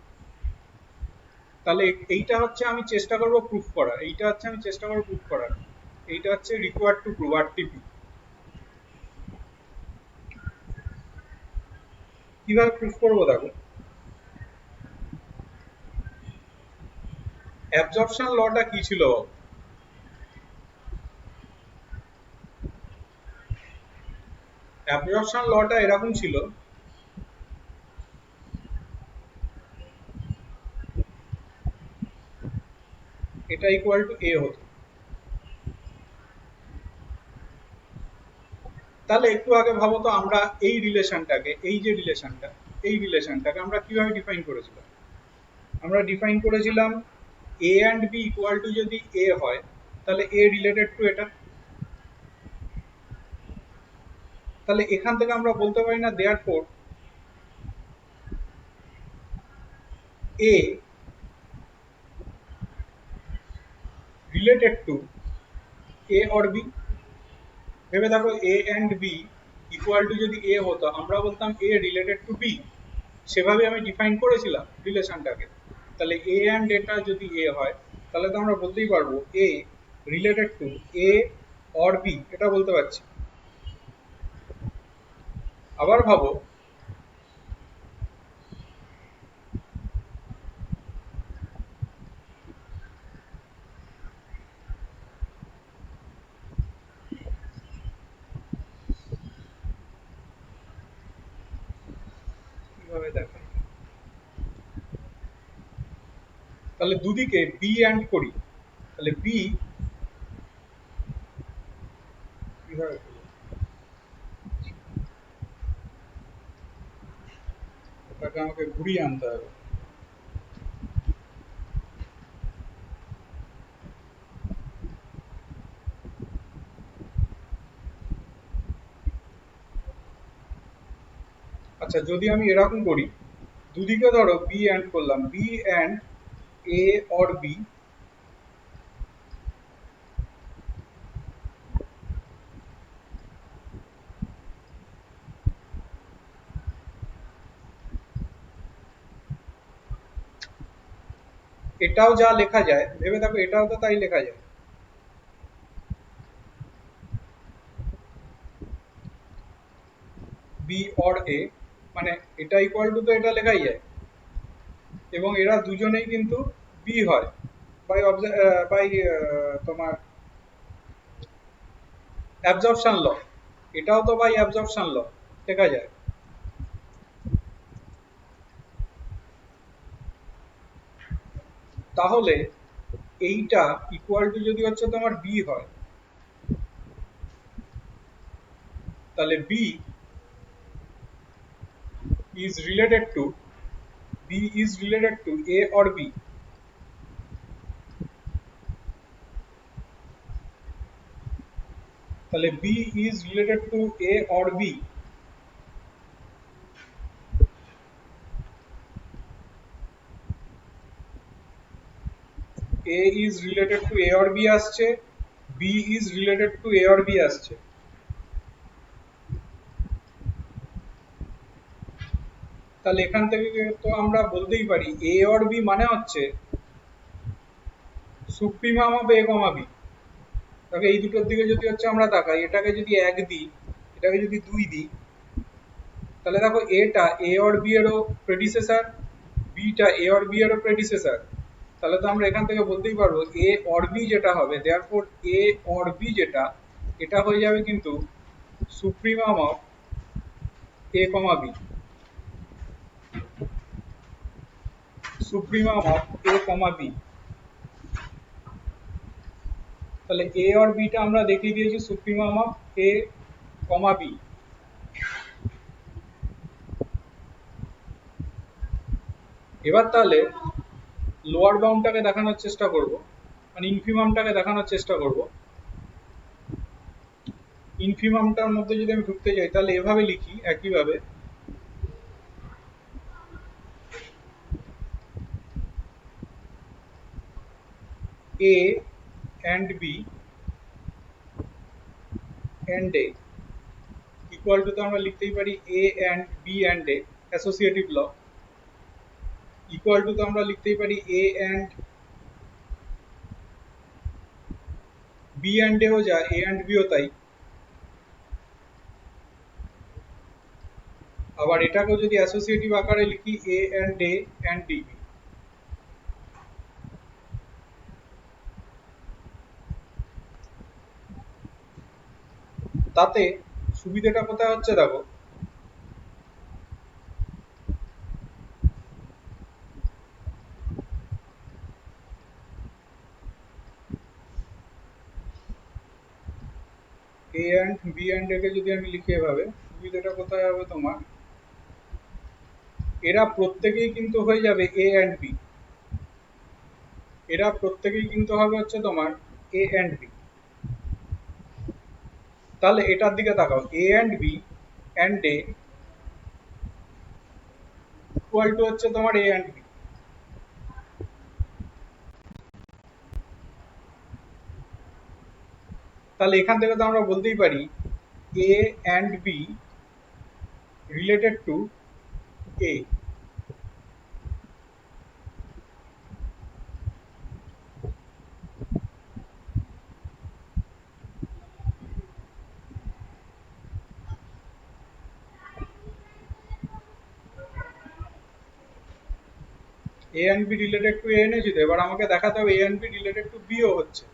তাহলে এইটা হচ্ছে আমি চেষ্টা করব প্রুফ করার, এইটা হচ্ছে রিকোয়ার্ড টু প্রুভ, আরটিপি। কিভাবে প্রুফ করবো দেখো, অ্যাবজর্পশন লটা কি ছিল? অ্যাবজর্পশন লটা এরকম ছিল, এটা ইকুয়াল টু এ হতো। তাহলে একটু আগে ভাবো তো, আমরা এই রিলেশনটাকে, এই যে রিলেশনটা, এই রিলেশনটাকে আমরা কিভাবে ডিফাইন করেছিলাম? আমরা ডিফাইন করেছিলাম এ অ্যান্ড বি ইকুয়াল টু যদি এ হয়, তাহলে এ রিলেটেড টু এটা। তাহলে এখান থেকে আমরা বলতে পারি না therefore A related to A or B. ভেবে দেখো A and B equal to যদি এ হতো, আমরা বলতাম এ রিলেটেড টু বি, সেভাবে আমি ডিফাইন করেছিলাম রিলেশনটাকে। তাহলে এ অ্যান্ড এটা যদি এ হয়, তাহলে তো আমরা বলতেই পারবো A related to A or B, এটা বলতে পারছি। আবার ভাবো, কিভাবে দেখাই, তাহলে দুদিকে বি অ্যান্ড করি, তাহলে বি কিভাবে করবো? ওটাকে আমাকে ঘুরিয়ে আনতে হবে। আচ্ছা, যদি আমি এরকম করি, দুদিকে ধরো বি অ্যান্ড করলাম, B and A or B, এটাও যা লেখা যায়, ভেবে দেখো এটাও তো তাই লেখা যায়। বি অর এ মানে এটা ইকুয়াল টু তো এটা লেখাই যায়, এবং এরা দুজনেই কিন্তু বি হয় বাই বাই তোমার অ্যাবজর্পশন ল। এটাও তো বাই অ্যাবজর্পশন ল লেখা যায়। তাহলে এইটা ইকুয়াল টু যদি হচ্ছে তোমার বি হয়, তাহলে B is related to A or B। তাহলে B is related to A or B, A is related to A or B আসছে, B is related to A or B আসছে। তাহলে এখান থেকে তো আমরা বলতেই পারি A or B মানে হচ্ছে সুপ্রিমাম অফ A, B। তাহলে এই দুটোর দিকে যদি হচ্ছে আমরা তাকাই, এটাকে যদি 1 দিই, এটাকে যদি 2 দিই, তাহলে দেখো এটা A or B এরও predecessor, beta A or B এর প্রেডিসেসর, তাহলে তো আমরা এখান থেকে বলতেই পারবো এ অর বি যেটা হবে, দেয়ারফোর এ অর বি যেটা, এটা হয়ে যাবে কিন্তু supremum of A comma B, supremum of A comma B. তাহলে এ আর বিটা আমরা দেখিয়ে দিয়েছি supremum of A comma B. এবার তাহলে লোয়ার বাউন্ডটাকে দেখানোর চেষ্টা করব, মানে ইনফিমামটাকে দেখানোর চেষ্টা করব। ইনফিমামটার মধ্যে যদি আমি ঢুকতে যাই তাহলে এভাবে লিখি, একইভাবে A and B and A equal to, তো আমরা লিখতেই পারি A and B and A associative law, equal to তো আমরা লিখতেই পারি এ অ্যান্ড বি অ্যান্ড এও যা এ অ্যান্ড বিও তাই। আবার এটাকেও যদি অ্যাসোসিয়েটিভ আকারে লিখি এ অ্যান্ড ডিবি। তাতে সুবিধাটা কোথায় হচ্ছে দেখো, এ অ্যান্ড বি অ্যান্ড এ কে যদি আমি লিখি এভাবে, সুবিধাটা কোথায় হবে তোমার, এরা প্রত্যেকেই কিন্তু হয়ে যাবে এ অ্যান্ড বি, এরা প্রত্যেকেই কিন্তু হবে হচ্ছে তোমার এ অ্যান্ড বি। তাহলে এটার দিকে তাকাও, A and B and A equal to হচ্ছে তোমার এ অ্যান্ড বি। তাহলে এখান থেকে তো আমরা বলতেই পারি A and B related to A. A and B related to A এনেছি তো, এবার আমাকে দেখাতে হবে A and B related to বিও হচ্ছে।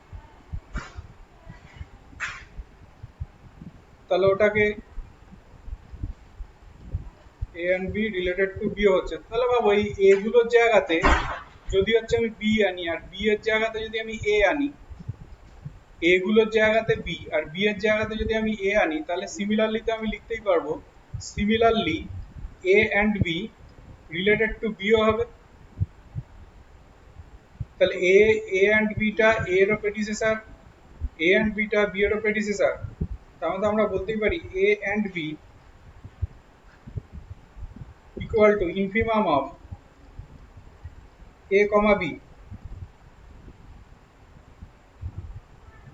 তাহলে ওটাকে A and B related to বিও হচ্ছে, তাহলে ভাবো এই এ গুলোর জায়গাতে যদি হচ্ছে আমি বি আনি, আর বি এর জায়গাতে যদি আমি এ আনি, এ গুলোর জায়গাতে বি আর বি এর জায়গাতে যদি আমি এ আনি, তাহলে সিমিলারলি তো আমি লিখতেই পারবো similarly A and B related to বিও হবে। তাহলে এ অ্যান্ড বিটা এ এর প্রেডিসেসর, এ অ্যান্ড বিটা বি এর প্রেডিসেসর, তাহলে আমরা বলতেই পারি A and B equal to infimum of A comma B.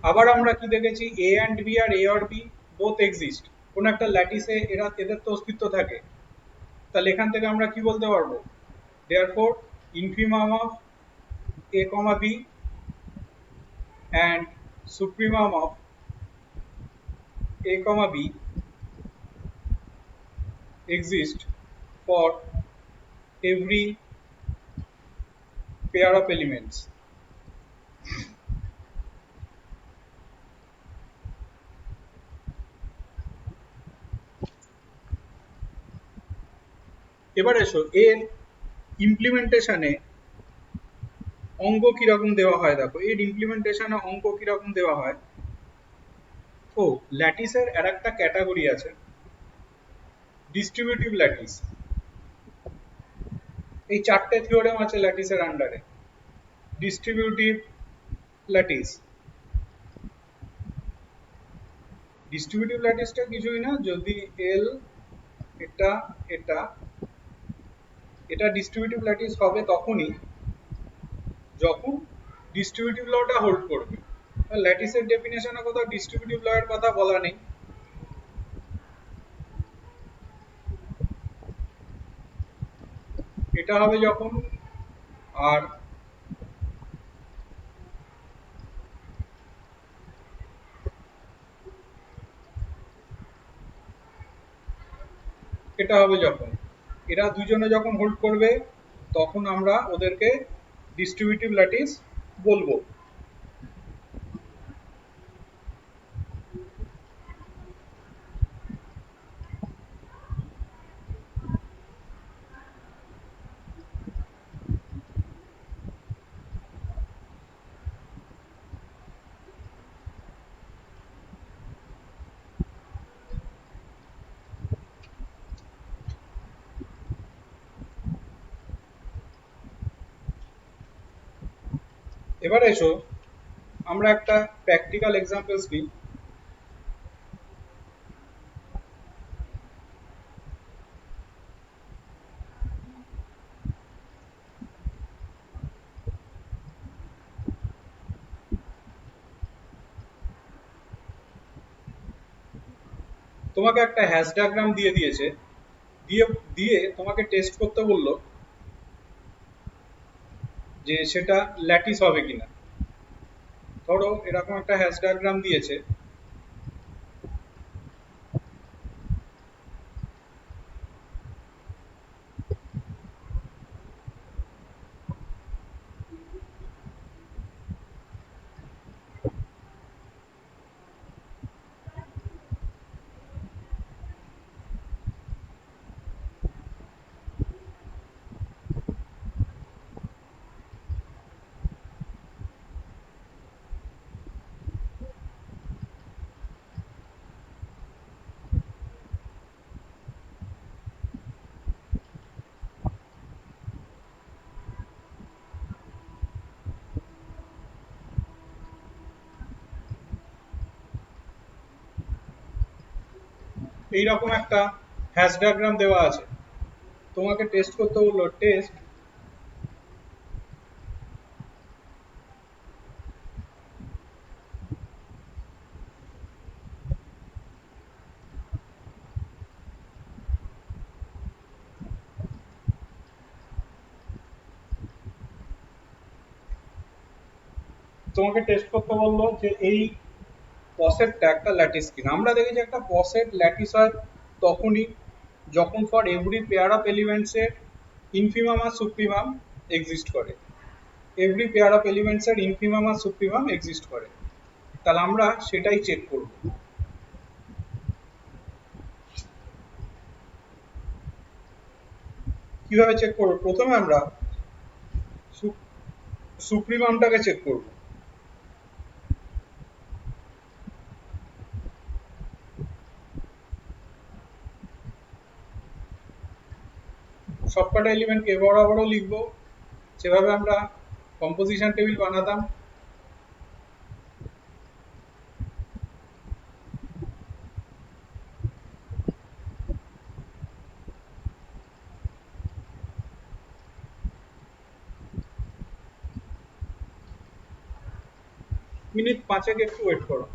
আবার আমরা কি দেখেছি, এ অ্যান্ড বি আর এ আর বি বোথ এক্সিস্ট, কোন একটা ল্যাটিসে এরা এদের তো অস্তিত্ব থাকে। তাহলে এখান থেকে আমরা কি বলতে পারবো, therefore infimum of a comma b and supremum of a comma b exist for every pair of elements. এবার এসো এর ইমপ্লিমেন্টেশনে অঙ্ক কিরকম দেওয়া হয়, দেখো এর ইমপ্লিমেন্টেশনে অঙ্ক কিরকম দেওয়া হয়। ও ল্যাটিসের আর একটা ক্যাটাগরি আছে, ডিস্ট্রিবিউটিভ ল্যাটিস। এই চারটে থিওরেম আছে ল্যাটিসের আন্ডারে। ডিস্ট্রিবিউটিভ ল্যাটিস, ডিস্ট্রিবিউটিভ ল্যাটিসটা কিছুই না, যদি এল এটা এটা এটা ডিস্ট্রিবিউটিভ ল্যাটিস হবে তখনই যখন ডিস্ট্রিবিউটিভ লটা হোল্ড করবে। ল্যাটিসের ডেফিনেশনে কোথাও ডিস্ট্রিবিউটিভ ল এর কথা বলা নেই। এটা হবে যখন, আর এটা হবে যখন, এরা দুজনে যখন হোল্ড করবে তখন আমরা ওদেরকে ডিস্ট্রিবিউটিভ ল্যাটিস বলবো। এবার এসো আমরা একটা প্র্যাকটিক্যাল এক্সাম্পলস নিই। তোমাকে একটা হ্যাশ ডায়াগ্রাম দিয়ে দিয়েছে, দিয়ে দিয়ে তোমাকে টেস্ট করতে বললো যে সেটা ল্যাটিস হবে কিনা। ধরো এরকম একটা হ্যাশ ডায়াগ্রাম দিয়েছে, এইরকম একটা হ্যাশ ডায়াগ্রাম দেওয়া আছে, তোমাকে টেস্ট করতে বললো টেস্ট তোমাকে টেস্ট করতে বললো যে এই পসেটটা একটা ল্যাটিস কিনা। আমরা দেখি যে একটা পসেট ল্যাটিস হয় তখনই যখন for every pair of elements এর ইনফিমাম আর সুপ্রিমাম এক্সিস্ট করে। এভরি পেয়ার অফ এলিমেন্টস এর ইনফিমাম আর সুপ্রিমাম এক্সিস্ট করে। তাহলে আমরা সেটাই চেক করব। কিভাবে চেক করব? প্রথমে আমরা সুপ্রিমামটাকে চেক করব। সবকটা এলিমেন্টকে বরাবরও লিখবো যেভাবে আমরা কম্পোজিশন টেবিল বানাতাম। মিনিট 5 একটু ওয়েট করো।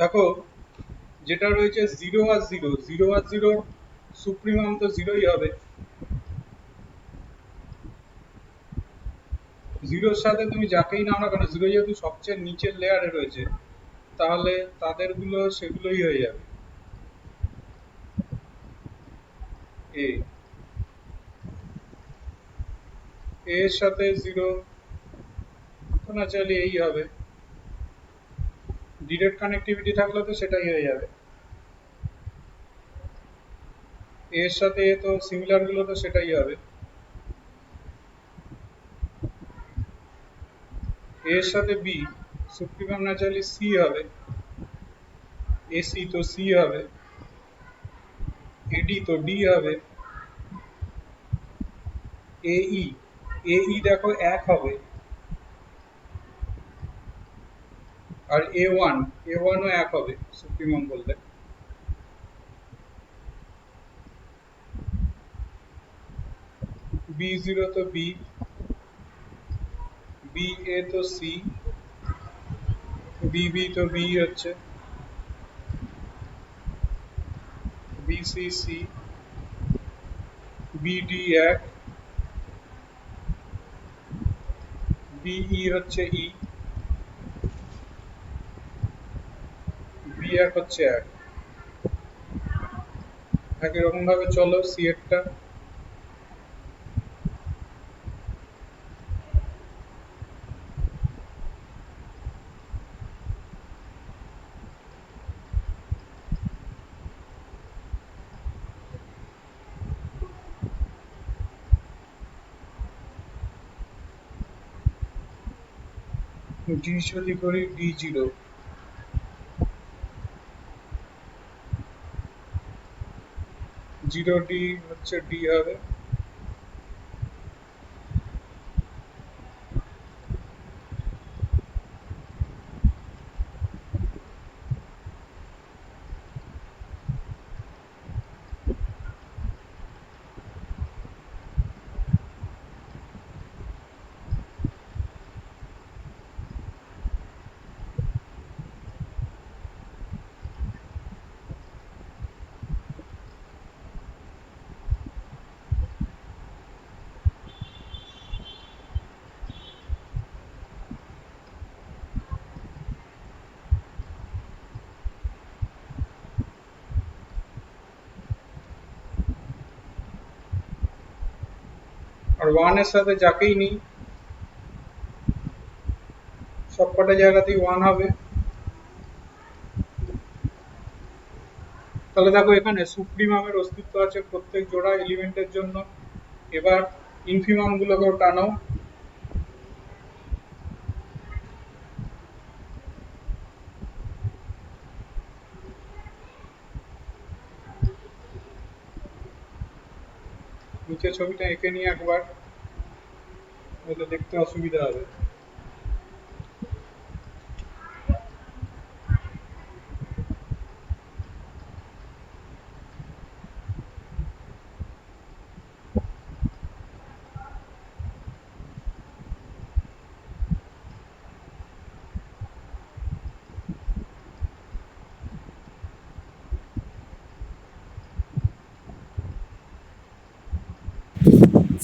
দেখো যেটা রয়েছে 0 আর 0, 0 আর 0 সুপ্রিমাম তো 0ই হবে। 0 এর সাথে তুমি যাকেই নাও না কেন, 0 যেহেতু সবচেয়ে নিচের লেয়ারে রয়েছে, তাহলে তাদেরগুলো সেগুলোই হয়ে যাবে। এ এর সাথে 0 তো ন্যাচারালি এই হবে। ডিরেক্ট কানেক্টিভিটি থাকলে তো সেটাই হয়ে যাবে। এর সাথে তো সিমিলার গুলো তো সেটাই হবে। এর সাথে বি সুপ্রিমাম ন্যাচারালি সি হবে। এসি তো সি হবে। এডি তো ডি হবে। এই এই দেখো 1 হবে। আর এ ওয়ানও 1 হবে সুপ্রিমাম বললে। বি0 তো বি, বি এ তো সি, বি তো বি হচ্ছে, B C C, BD 1, BE হচ্ছে ই, বি1 হচ্ছে 1। একই রকম ভাবে চলো সি এরটা। ডি যদি করি ডি0, জিরো ডি হচ্ছে ডি হবে। আর 1 এর সাথে যাকেই নিই সবকটা জায়গাতেই 1 হবে। তাহলে দেখো এখানে সুপ্রিমামের অস্তিত্ব আছে প্রত্যেক জোড়া এলিমেন্টের জন্য। এবার ইনফিমাম গুলোকেও টানো। নিচে ছবিটা এঁকে নিয়ে একবার, তাহলে দেখতে অসুবিধা হবে।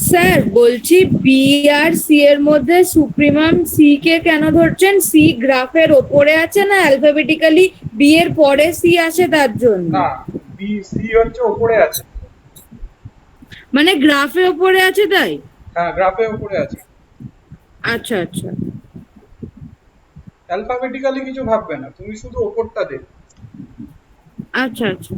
স্যার বলছি বি আর সি এর মধ্যে সুপ্রিমাম সি কে কেন ধরছেন? সি গ্রাফের ওপরে আছে না অ্যালফাবেটিক্যালি বি এর পরে সি আসে তার জন্য? না, বি সি হচ্ছে ওপরে আছে। মানে গ্রাফে ওপরে আছে তাই? হ্যাঁ, গ্রাফে ওপরে আছে। আচ্ছা আচ্ছা অ্যালফাবেটিক্যালি কিছু ভাববে না, তুমি শুধু ওপরটা দেখো। আচ্ছা আচ্ছা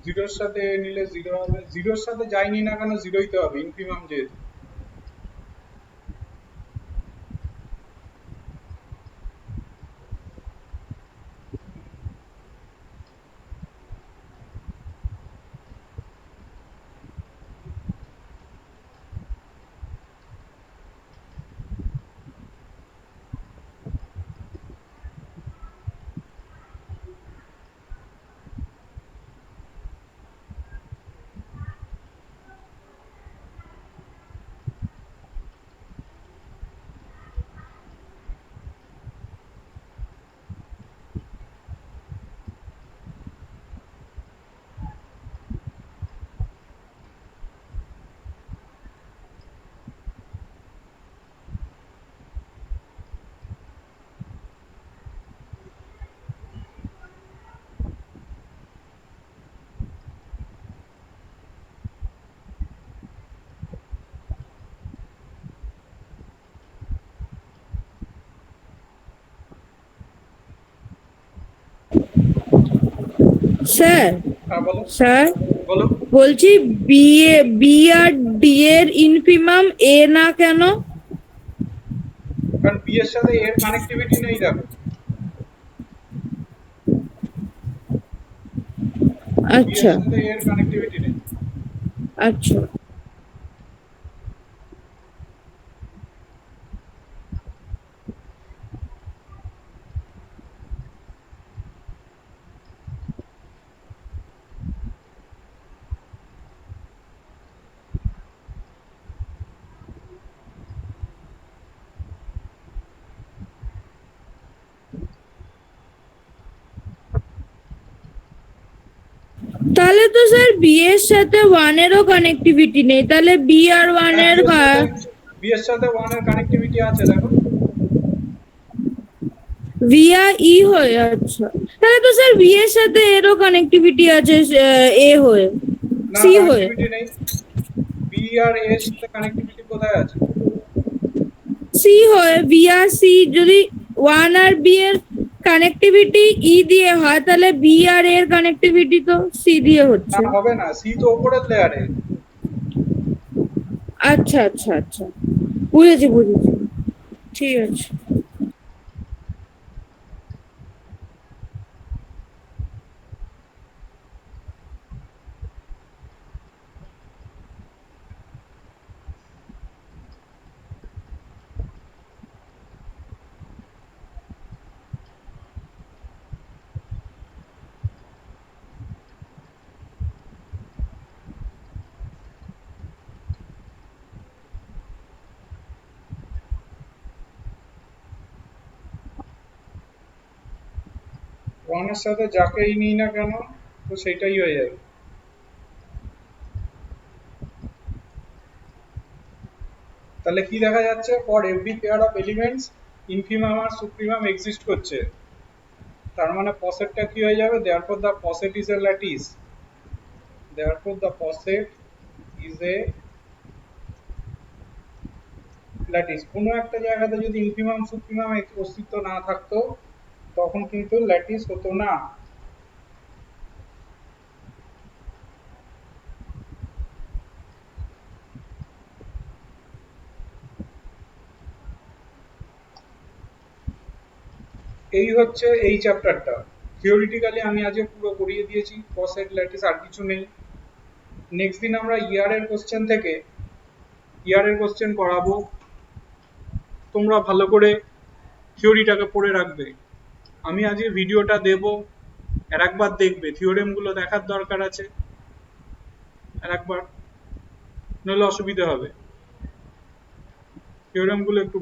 জিরোর সাথে নিলে 0 হবে, জিরোর সাথে যাই নি না কেন 0ই তো হবে, ইনফিমাম যেহেতু। স্যার হ্যাঁ বলো স্যার বলো। বলছি বি আর ডি এর ইনফিমাম এ না কেন? কারণ বি এর সাথে এর কানেক্টিভিটি নেই, দেখো বি এর আচ্ছা সাথে এর কানেক্টিভিটি নেই। আচ্ছা। তাহলে তো স্যার বি এর সাথে ওয়ান এরও কানেক্টিভিটি নেই, তাহলে বি আর ওয়ান হ্যাঁ এর বি এর সাথে ওয়ান এর কানেক্টিভিটি আছে, দেখো। ভি আর ই হয়ে, আচ্ছা তাহলে তো স্যার বি এর সাথে এরও কানেক্টিভিটি আছে, এ হয়ে না, সি হয়ে। কানেক্টিভিটি নেই। বি আর এর সাথে কানেক্টিভিটি কোথায় আছে? সি হয়ে বি আর সি, যদি ওয়ান আর বি এর কানেক্টিভিটি ই দিয়ে হয় তাহলে বি আর এর কানেক্টিভিটি তো সি দিয়ে না, হচ্ছে। হবে না, সি তো উপরের লেয়ারে। আচ্ছা আচ্ছা আচ্ছা, বুঝেছি বুঝেছি, ঠিক আছে। ওয়ান এর সাথে যাকেই নিই না কেন, তো সেটাই হয়ে যাবে। তাহলে কি দেখা যাচ্ছে? For every pair of elements infimum আর সুপ্রিমাম এক্সিস্ট করছে। তার মানে পসেটটা কি হয়ে যাবে? Therefore the poset is a lattice. Therefore the poset is a lattice. কোনো একটা জায়গাতে যদি ইনফিমাম সুপ্রিমাম অস্তিত্ব না থাকতো তখন কিন্তু ল্যাটিস হতো না। এই হচ্ছে এই চ্যাপ্টারটা। থিওরিটিক্যালি আমি আজকে পুরো করিয়ে দিয়েছি, পসেট ল্যাটিস আর কিছু নেই। নেক্সট দিন আমরা ইয়ারের কোশ্চেন থেকে ইয়ারের কোশ্চেন করাবো। তোমরা ভালো করে থিওরিটাকে পড়ে রাখবে। আমি আজকে ভিডিওটা দেব, আর একবার দেখবে, থিওরেমগুলো দেখার দরকার আছে আর একবার, নইলে অসুবিধা হবে। থিওরেমগুলো একটু